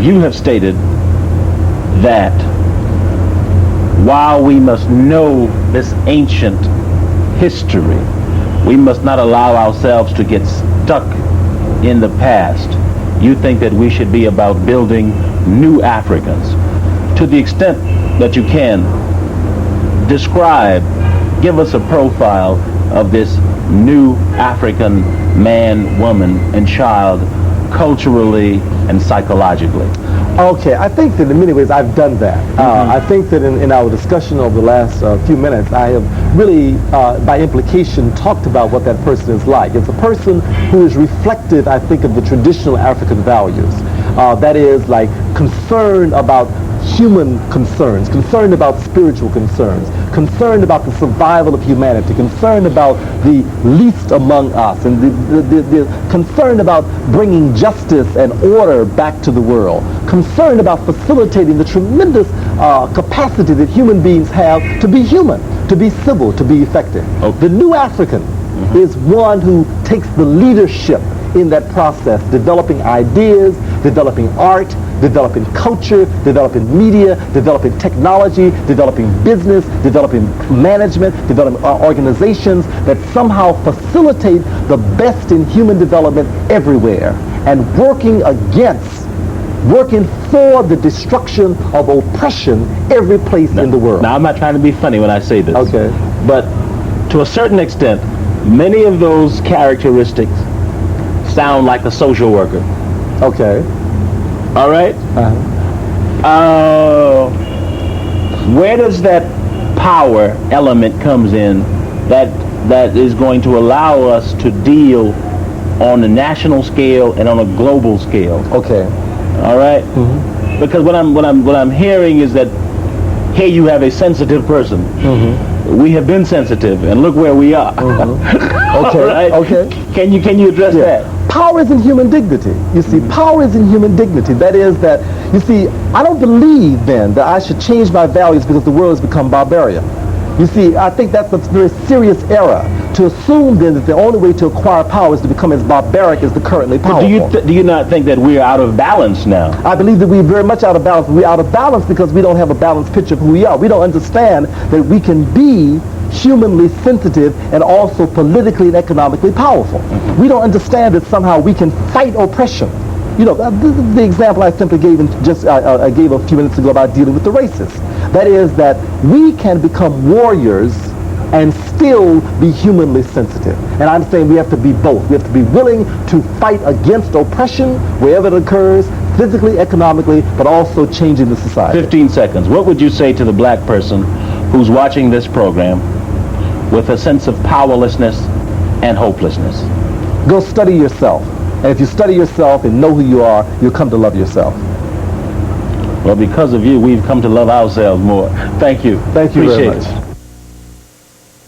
you have stated that while we must know this ancient history, we must not allow ourselves to get stuck in the past. You think that we should be about building new Africans. To the extent that you can, give us a profile of this new African man, woman, and child, culturally and psychologically. Okay, I think that in many ways I've done that. I think that in our discussion over the last few minutes, I have really, by implication, talked about what that person is like. It's a person who is reflective, I think, of the traditional African values. That is, like, concerned about human concerns, concerned about spiritual concerns, concerned about the survival of humanity, concerned about the least among us, and the concerned about bringing justice and order back to the world, concerned about facilitating the tremendous capacity that human beings have to be human, to be civil, to be effective. Okay. The new African is one who takes the leadership in that process, developing ideas, developing art, developing culture, developing media, developing technology, developing business, developing management, developing organizations that somehow facilitate the best in human development everywhere, and working for the destruction of oppression every place in the world. Now, I'm not trying to be funny when I say this. Okay. But to a certain extent, many of those characteristics sound like a social worker. Okay. All right? Where does that power element comes in that is going to allow us to deal on a national scale and on a global scale? Okay. All right? Because what I'm hearing is that here you have a sensitive person. We have been sensitive, and look where we are. Okay. Right? Okay. Can you address that? Power is in human dignity. You see, power is in human dignity. That is that, you see, I don't believe then that I should change my values because the world has become barbarian. You see, I think that's a very serious error, to assume then that the only way to acquire power is to become as barbaric as the currently powerful. But do you not think that we're out of balance now? I believe that we're very much out of balance. We're out of balance because we don't have a balanced picture of who we are. We don't understand that we can be humanly sensitive and also politically and economically powerful. We don't understand that somehow we can fight oppression. You know, this is the example I simply gave I gave a few minutes ago about dealing with the racists. That is that we can become warriors and still be humanly sensitive. And I'm saying we have to be both. We have to be willing to fight against oppression wherever it occurs, physically, economically, but also changing the society. 15 seconds. What would you say to the black person who's watching this program with a sense of powerlessness and hopelessness? Go study yourself. And if you study yourself and know who you are, you'll come to love yourself. Well, because of you, we've come to love ourselves more. Thank you. Thank you Appreciate very much. it.